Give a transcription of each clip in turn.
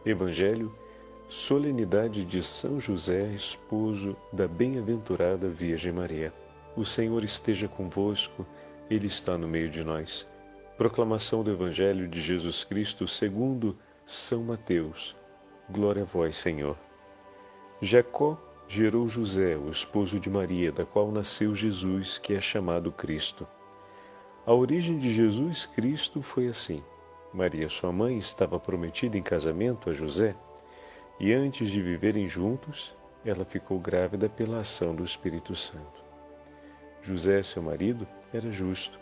Evangelho, solenidade de São José, esposo da bem-aventurada Virgem Maria. O Senhor esteja convosco, Ele está no meio de nós. Proclamação do Evangelho de Jesus Cristo segundo São Mateus. Glória a vós, Senhor. Jacó gerou José, o esposo de Maria, da qual nasceu Jesus, que é chamado Cristo. A origem de Jesus Cristo foi assim. Maria, sua mãe, estava prometida em casamento a José, e antes de viverem juntos, ela ficou grávida pela ação do Espírito Santo. José, seu marido, era justo,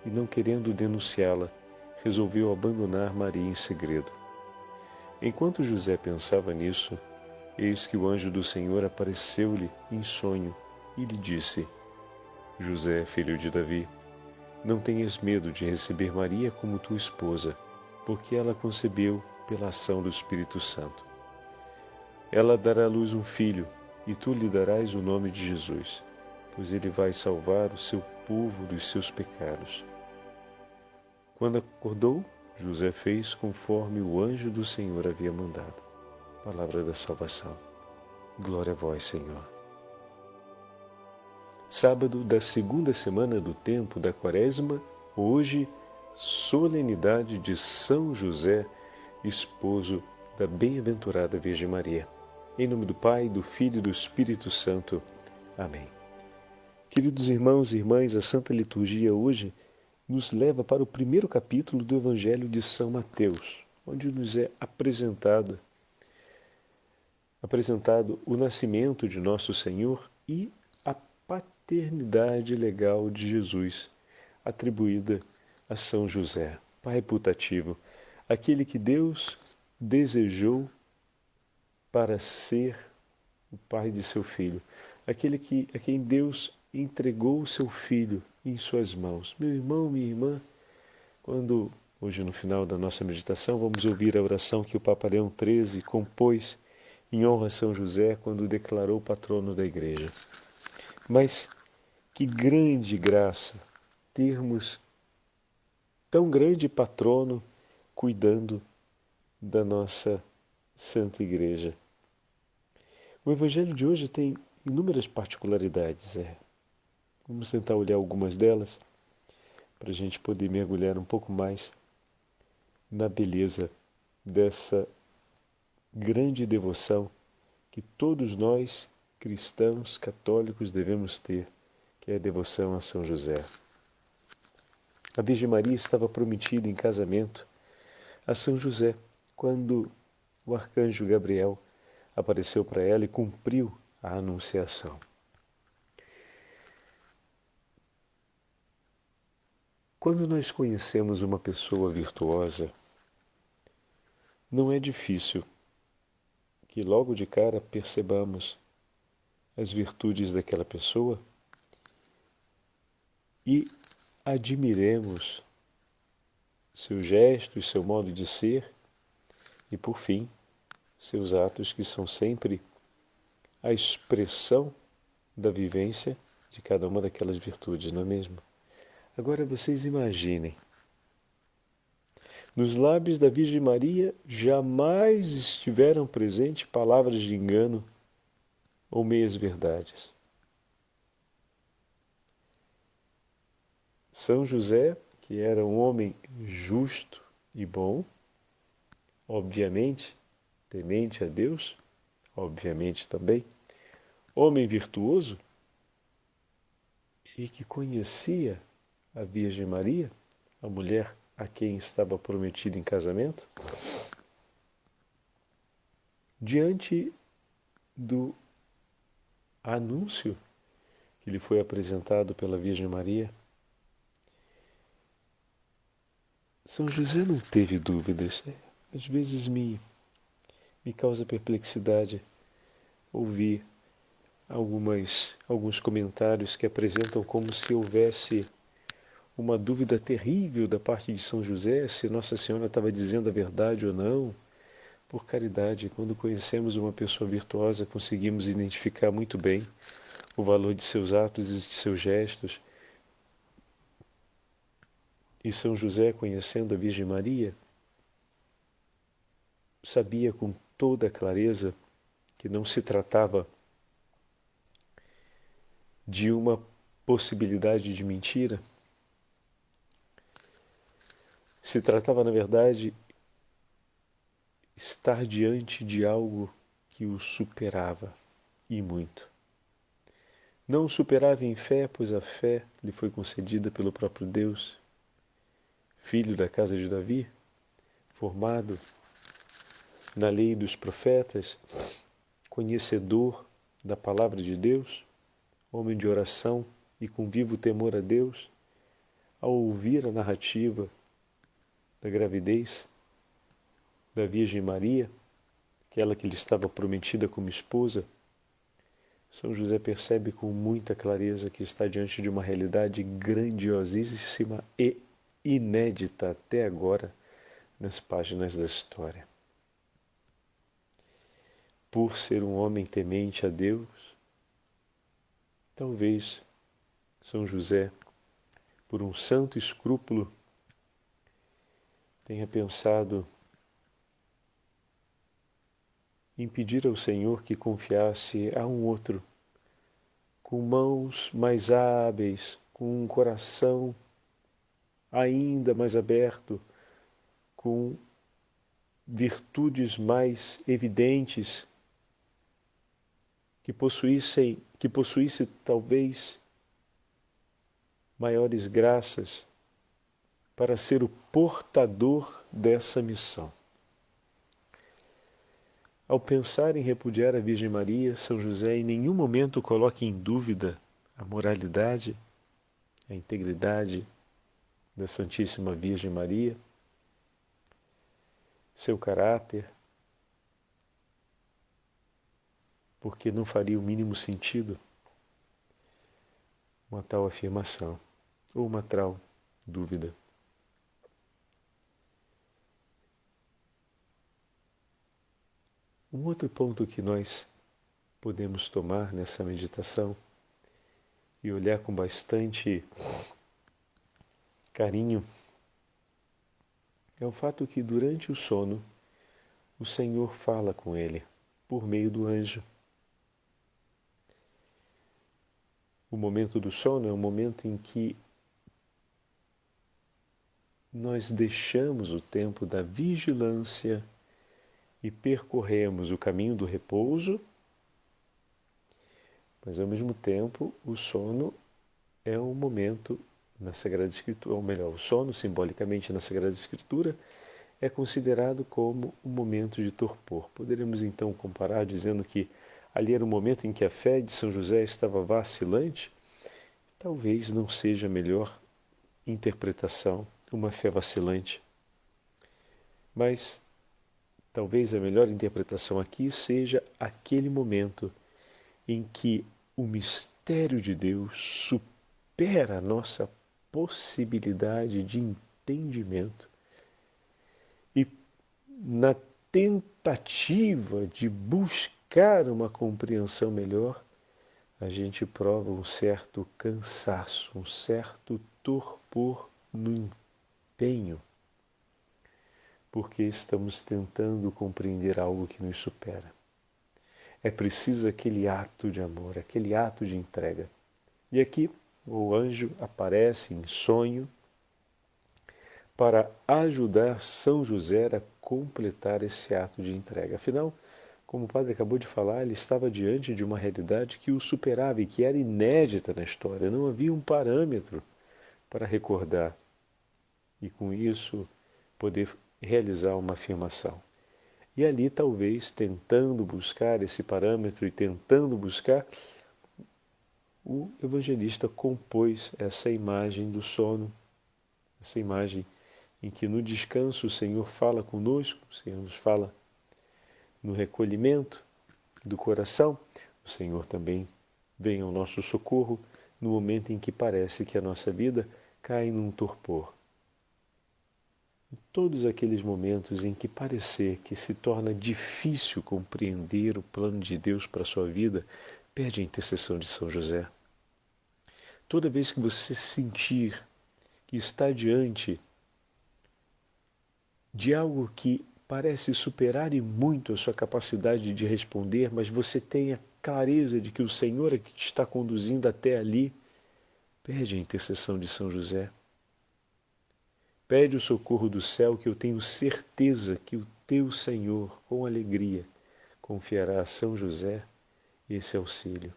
e não querendo denunciá-la, resolveu abandonar Maria em segredo. Enquanto José pensava nisso, eis que o anjo do Senhor apareceu-lhe em sonho e lhe disse: José, filho de Davi, não tenhas medo de receber Maria como tua esposa, porque ela concebeu pela ação do Espírito Santo. Ela dará à luz um filho, e tu lhe darás o nome de Jesus, pois ele vai salvar o seu povo dos seus pecados. Quando acordou, José fez conforme o anjo do Senhor havia mandado. Palavra da salvação. Glória a vós, Senhor. Sábado da segunda semana do tempo da Quaresma, hoje, solenidade de São José, esposo da bem-aventurada Virgem Maria. Em nome do Pai, do Filho e do Espírito Santo. Amém. Queridos irmãos e irmãs, a Santa Liturgia hoje nos leva para o primeiro capítulo do Evangelho de São Mateus, onde nos é apresentado o nascimento de nosso Senhor e a paternidade legal de Jesus, atribuída a São José, pai putativo, aquele que Deus desejou para ser o pai de seu filho, aquele a quem Deus entregou o seu filho em suas mãos. Meu irmão, minha irmã, quando hoje no final da nossa meditação vamos ouvir a oração que o Papa Leão XIII compôs em honra a São José quando o declarou patrono da Igreja. Mas que grande graça termos tão grande patrono cuidando da nossa Santa Igreja. O Evangelho de hoje tem inúmeras particularidades. Vamos tentar olhar algumas delas para a gente poder mergulhar um pouco mais na beleza dessa grande devoção que todos nós, cristãos, católicos, devemos ter, que é a devoção a São José. A Virgem Maria estava prometida em casamento a São José quando o arcanjo Gabriel apareceu para ela e cumpriu a anunciação. Quando nós conhecemos uma pessoa virtuosa, não é difícil que logo de cara percebamos as virtudes daquela pessoa e admiremos seu gesto e seu modo de ser e, por fim, seus atos, que são sempre a expressão da vivência de cada uma daquelas virtudes, não é mesmo? Agora vocês imaginem, nos lábios da Virgem Maria jamais estiveram presentes palavras de engano ou meias-verdades. São José, que era um homem justo e bom, obviamente, temente a Deus, obviamente também, homem virtuoso e que conhecia a Virgem Maria, a mulher a quem estava prometido em casamento, diante do anúncio que lhe foi apresentado pela Virgem Maria, São José não teve dúvidas. Às vezes me causa perplexidade ouvir alguns comentários que apresentam como se houvesse uma dúvida terrível da parte de São José, se Nossa Senhora estava dizendo a verdade ou não. Por caridade, quando conhecemos uma pessoa virtuosa, conseguimos identificar muito bem o valor de seus atos e de seus gestos. E São José, conhecendo a Virgem Maria, sabia com toda clareza que não se tratava de uma possibilidade de mentira. Se tratava, na verdade, estar diante de algo que o superava, e muito. Não o superava em fé, pois a fé lhe foi concedida pelo próprio Deus, filho da casa de Davi, formado na lei dos profetas, conhecedor da palavra de Deus, homem de oração e com vivo temor a Deus, ao ouvir a narrativa da gravidez da Virgem Maria, aquela que lhe estava prometida como esposa, São José percebe com muita clareza que está diante de uma realidade grandiosíssima e inédita até agora nas páginas da história. Por ser um homem temente a Deus, talvez São José, por um santo escrúpulo, tenha pensado em pedir ao Senhor que confiasse a um outro, com mãos mais hábeis, com um coração ainda mais aberto, com virtudes mais evidentes, que possuísse talvez maiores graças para ser o portador dessa missão. Ao pensar em repudiar a Virgem Maria, São José em nenhum momento coloca em dúvida a moralidade, a integridade da Santíssima Virgem Maria, seu caráter, porque não faria o mínimo sentido uma tal afirmação ou uma tal dúvida. Um outro ponto que nós podemos tomar nessa meditação e olhar com bastante carinho é o fato que durante o sono o Senhor fala com ele por meio do anjo. O momento do sono é um momento em que nós deixamos o tempo da vigilância e percorremos o caminho do repouso, mas ao mesmo tempo o sono é um momento na Sagrada Escritura, ou melhor, o sono simbolicamente na Sagrada Escritura é considerado como um momento de torpor. Poderíamos então comparar dizendo que ali era um momento em que a fé de São José estava vacilante. Talvez não seja a melhor interpretação, uma fé vacilante, mas talvez a melhor interpretação aqui seja aquele momento em que o mistério de Deus supera a nossa possibilidade de entendimento e, na tentativa de buscar uma compreensão melhor, a gente prova um certo cansaço, um certo torpor no empenho, porque estamos tentando compreender algo que nos supera. É preciso aquele ato de amor, aquele ato de entrega. E aqui o anjo aparece em sonho para ajudar São José a completar esse ato de entrega. Afinal, como o padre acabou de falar, ele estava diante de uma realidade que o superava e que era inédita na história. Não havia um parâmetro para recordar e, com isso, poder realizar uma afirmação. E ali, talvez, tentando buscar esse parâmetro e tentando buscar, o evangelista compôs essa imagem do sono, essa imagem em que no descanso o Senhor fala conosco, o Senhor nos fala no recolhimento do coração, o Senhor também vem ao nosso socorro no momento em que parece que a nossa vida cai num torpor. Em todos aqueles momentos em que parecer que se torna difícil compreender o plano de Deus para a sua vida, pede a intercessão de São José. Toda vez que você sentir que está diante de algo que parece superar e muito a sua capacidade de responder, mas você tenha clareza de que o Senhor é que te está conduzindo até ali, pede a intercessão de São José. Pede o socorro do céu, que eu tenho certeza que o teu Senhor, com alegria, confiará a São José esse auxílio.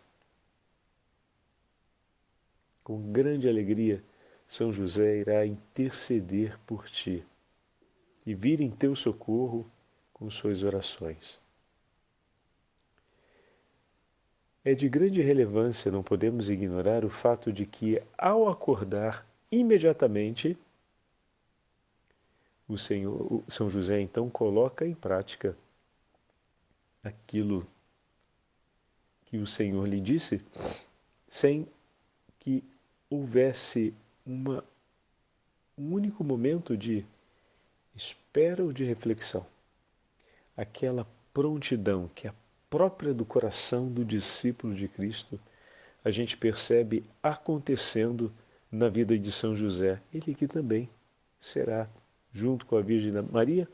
Com grande alegria, São José irá interceder por ti e vir em teu socorro com suas orações. É de grande relevância, não podemos ignorar o fato de que, ao acordar imediatamente, o São José então coloca em prática aquilo que o Senhor lhe disse, sem que houvesse um único momento de espera ou de reflexão. Aquela prontidão que é própria do coração do discípulo de Cristo, a gente percebe acontecendo na vida de São José. Ele que também será, junto com a Virgem Maria,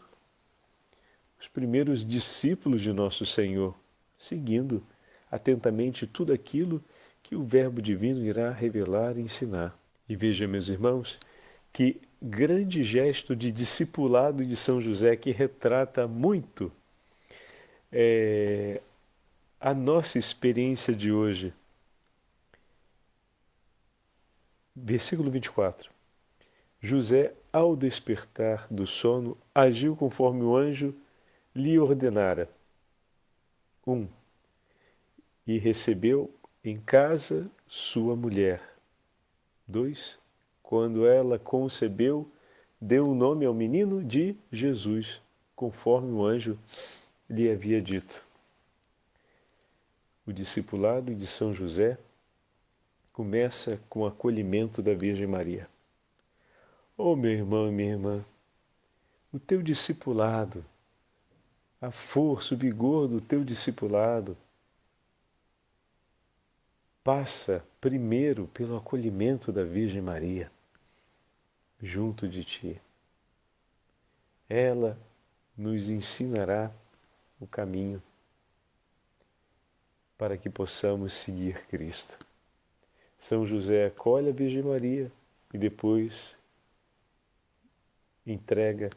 os primeiros discípulos de Nosso Senhor, seguindo atentamente tudo aquilo que o Verbo Divino irá revelar e ensinar. E veja, meus irmãos, que grande gesto de discipulado de São José, que retrata muito a nossa experiência de hoje. Versículo 24. José, ao despertar do sono, agiu conforme o anjo lhe ordenara. 1. E recebeu em casa sua mulher. 2. Quando ela concebeu, deu o nome ao menino de Jesus, conforme o anjo lhe havia dito. O discipulado de São José começa com o acolhimento da Virgem Maria. Oh, meu irmão e minha irmã, o teu discipulado, a força, o vigor do teu discipulado passa primeiro pelo acolhimento da Virgem Maria junto de ti. Ela nos ensinará o caminho para que possamos seguir Cristo. São José acolhe a Virgem Maria e depois entrega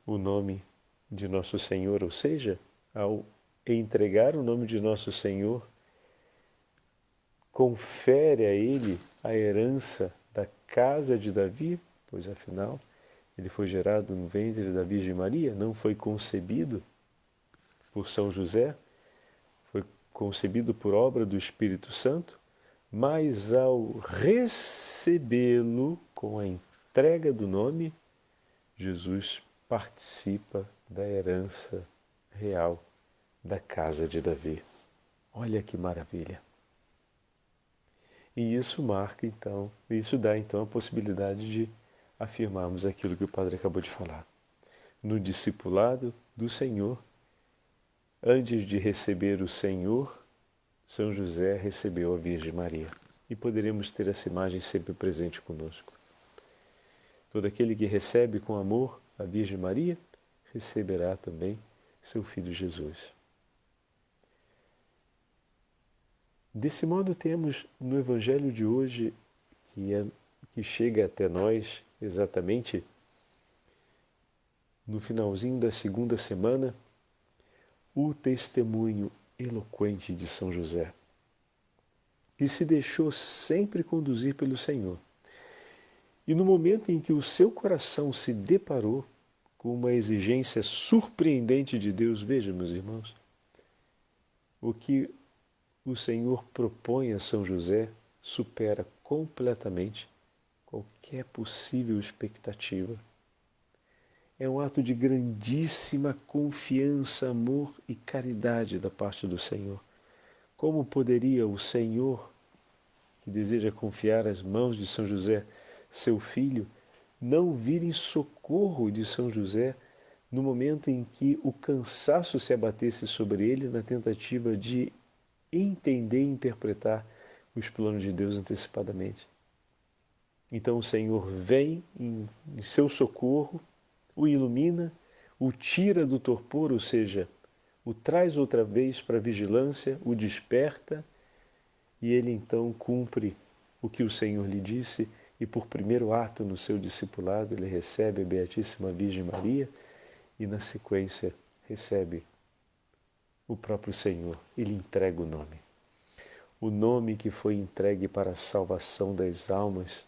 o nome de Nosso Senhor, ou seja, ao entregar o nome de Nosso Senhor, confere a ele a herança da casa de Davi, pois afinal ele foi gerado no ventre da Virgem Maria, não foi concebido por São José, foi concebido por obra do Espírito Santo, mas ao recebê-lo com a entrega do nome, Jesus participa da herança real da casa de Davi. Olha que maravilha! E isso marca então, isso dá então a possibilidade de afirmarmos aquilo que o Padre acabou de falar. No discipulado do Senhor, antes de receber o Senhor, São José recebeu a Virgem Maria. E poderemos ter essa imagem sempre presente conosco. Todo aquele que recebe com amor a Virgem Maria, receberá também seu Filho Jesus. Desse modo temos no Evangelho de hoje, que chega até nós exatamente no finalzinho da segunda semana, o testemunho eloquente de São José, que se deixou sempre conduzir pelo Senhor. E no momento em que o seu coração se deparou com uma exigência surpreendente de Deus, veja, meus irmãos, o que o Senhor propõe a São José supera completamente qualquer possível expectativa. É um ato de grandíssima confiança, amor e caridade da parte do Senhor. Como poderia o Senhor, que deseja confiar às mãos de São José, seu filho, não vir em socorro de São José no momento em que o cansaço se abatesse sobre ele na tentativa de entender e interpretar os planos de Deus antecipadamente? Então o Senhor vem em seu socorro, o ilumina, o tira do torpor, ou seja, o traz outra vez para a vigilância, o desperta, e ele então cumpre o que o Senhor lhe disse, e por primeiro ato no seu discipulado ele recebe a Beatíssima Virgem Maria e na sequência recebe o próprio Senhor. Ele entrega o nome. O nome que foi entregue para a salvação das almas,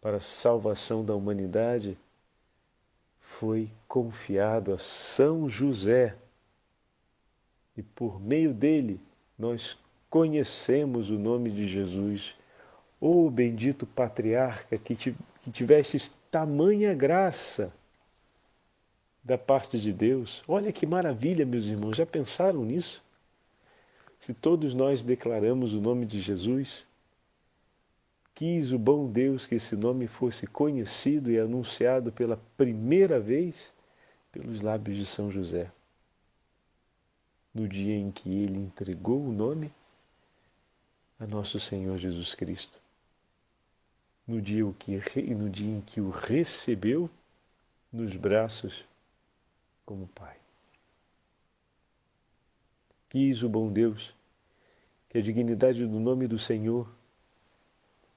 para a salvação da humanidade, foi confiado a São José. E por meio dele nós conhecemos o nome de Jesus. Ó bendito patriarca, que tivestes tamanha graça da parte de Deus. Olha que maravilha, meus irmãos, já pensaram nisso? Se todos nós declaramos o nome de Jesus, quis o bom Deus que esse nome fosse conhecido e anunciado pela primeira vez pelos lábios de São José. No dia em que ele entregou o nome a nosso Senhor Jesus Cristo. No dia em que o recebeu nos braços como Pai. Quis o bom Deus que a dignidade do nome do Senhor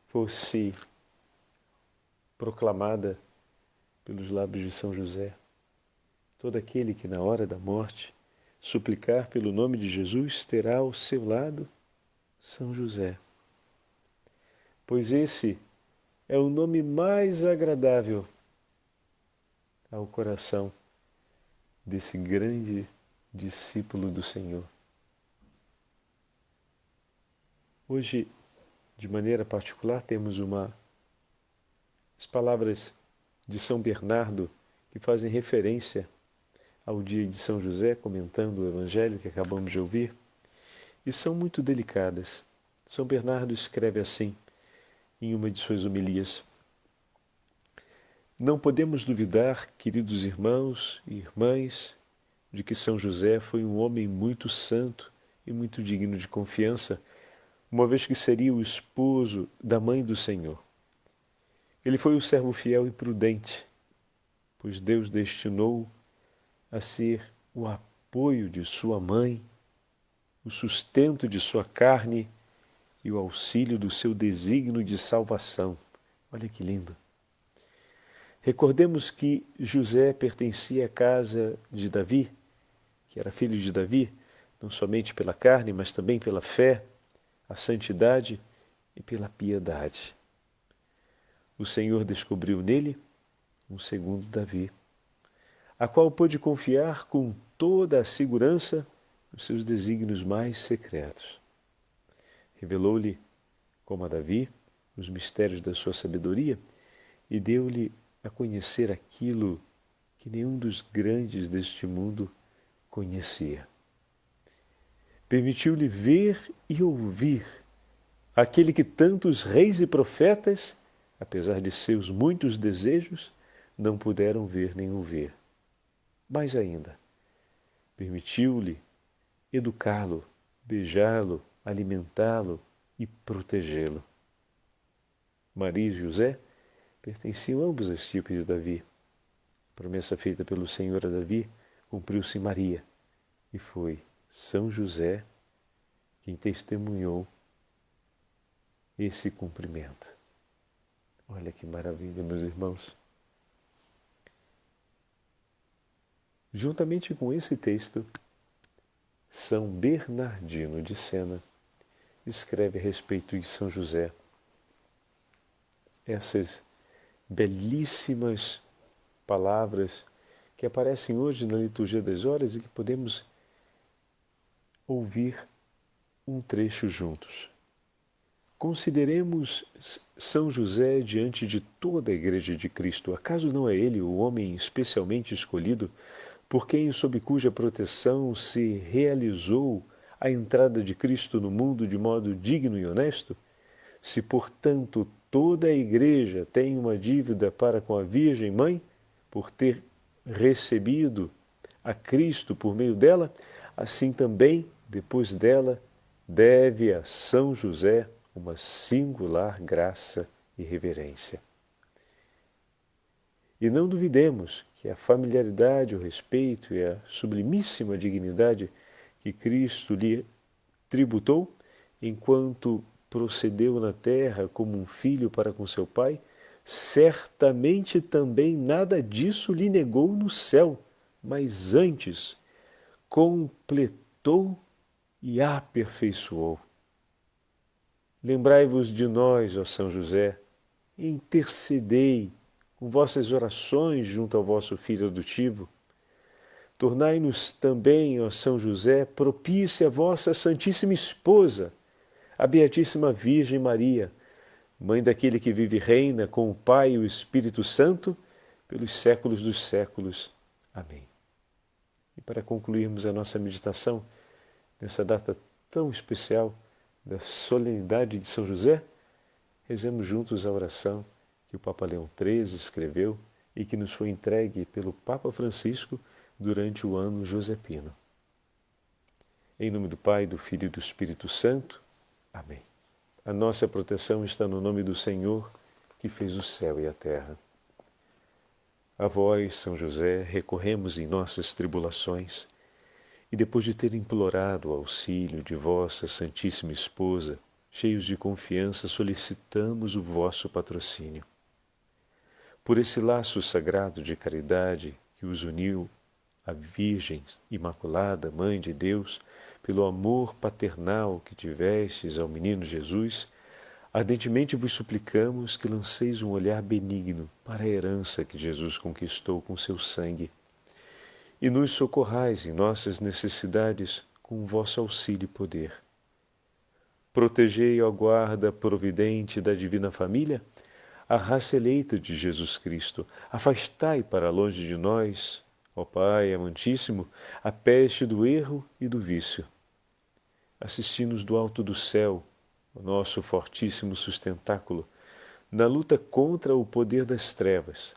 fosse proclamada pelos lábios de São José. Todo aquele que na hora da morte suplicar pelo nome de Jesus terá ao seu lado São José. Pois esse é o nome mais agradável ao coração desse grande discípulo do Senhor. Hoje, de maneira particular, temos as palavras de São Bernardo que fazem referência ao dia de São José, comentando o Evangelho que acabamos de ouvir, e são muito delicadas. São Bernardo escreve assim, em uma de suas homilias: não podemos duvidar, queridos irmãos e irmãs, de que São José foi um homem muito santo e muito digno de confiança, uma vez que seria o esposo da mãe do Senhor. Ele foi o servo fiel e prudente, pois Deus destinou a ser o apoio de sua mãe, o sustento de sua carne e o auxílio do seu desígnio de salvação. Olha que lindo! Recordemos que José pertencia à casa de Davi, que era filho de Davi, não somente pela carne, mas também pela fé, a santidade e pela piedade. O Senhor descobriu nele um segundo Davi, a qual pôde confiar com toda a segurança os seus desígnios mais secretos. Revelou-lhe, como a Davi, os mistérios da sua sabedoria e deu-lhe a conhecer aquilo que nenhum dos grandes deste mundo conhecia. Permitiu-lhe ver e ouvir aquele que tantos reis e profetas, apesar de seus muitos desejos, não puderam ver nem ouvir. Mais ainda, permitiu-lhe educá-lo, beijá-lo, alimentá-lo e protegê-lo. Maria e José pertenciam ambos aos tipos de Davi. A promessa feita pelo Senhor a Davi cumpriu-se em Maria, e foi São José quem testemunhou esse cumprimento. Olha que maravilha, meus irmãos. Juntamente com esse texto, São Bernardino de Sena escreve a respeito de São José essas belíssimas palavras que aparecem hoje na liturgia das horas e que podemos ouvir um trecho juntos. Consideremos São José diante de toda a Igreja de Cristo. Acaso não é ele o homem especialmente escolhido por quem, sob cuja proteção se realizou a entrada de Cristo no mundo de modo digno e honesto? Se, portanto, toda a Igreja tem uma dívida para com a Virgem Mãe, por ter recebido a Cristo por meio dela, assim também, depois dela, deve a São José uma singular graça e reverência. E não duvidemos que a familiaridade, o respeito e a sublimíssima dignidade que Cristo lhe tributou, enquanto procedeu na terra como um filho para com seu Pai, certamente também nada disso lhe negou no céu, mas antes completou e aperfeiçoou. Lembrai-vos de nós, ó São José, e intercedei com vossas orações junto ao vosso Filho adotivo. Tornai-nos também, ó São José, propícia a vossa Santíssima Esposa, a Beatíssima Virgem Maria, Mãe daquele que vive e reina com o Pai e o Espírito Santo, pelos séculos dos séculos. Amém. E para concluirmos a nossa meditação, nessa data tão especial da solenidade de São José, rezemos juntos a oração que o Papa Leão XIII escreveu e que nos foi entregue pelo Papa Francisco durante o ano josepino. Em nome do Pai, do Filho e do Espírito Santo. Amém. A nossa proteção está no nome do Senhor, que fez o céu e a terra. A vós, São José, recorremos em nossas tribulações, e depois de ter implorado o auxílio de vossa Santíssima Esposa, cheios de confiança, solicitamos o vosso patrocínio. Por esse laço sagrado de caridade que os uniu à Virgem Imaculada, Mãe de Deus, pelo amor paternal que tivestes ao menino Jesus, ardentemente vos suplicamos que lanceis um olhar benigno para a herança que Jesus conquistou com seu sangue e nos socorrais em nossas necessidades com o vosso auxílio e poder. Protegei, ó guarda providente da Divina Família, a raça eleita de Jesus Cristo. Afastai para longe de nós, ó Pai amantíssimo, a peste do erro e do vício. Assisti-nos do alto do céu, o nosso fortíssimo sustentáculo, na luta contra o poder das trevas.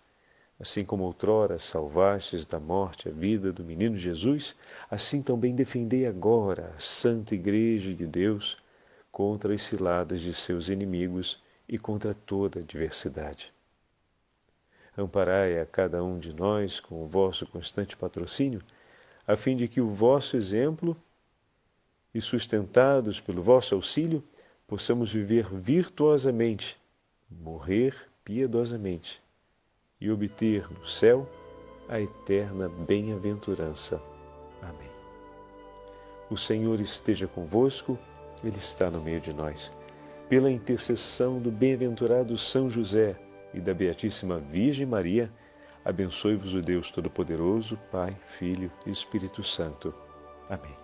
Assim como outrora salvastes da morte a vida do menino Jesus, assim também defendei agora a Santa Igreja de Deus contra as ciladas de seus inimigos e contra toda a adversidade. Amparai a cada um de nós com o vosso constante patrocínio, a fim de que o vosso exemplo e sustentados pelo vosso auxílio, possamos viver virtuosamente, morrer piedosamente e obter no céu a eterna bem-aventurança. Amém. O Senhor esteja convosco, Ele está no meio de nós. Pela intercessão do bem-aventurado São José e da Beatíssima Virgem Maria, abençoe-vos o Deus Todo-Poderoso, Pai, Filho e Espírito Santo. Amém.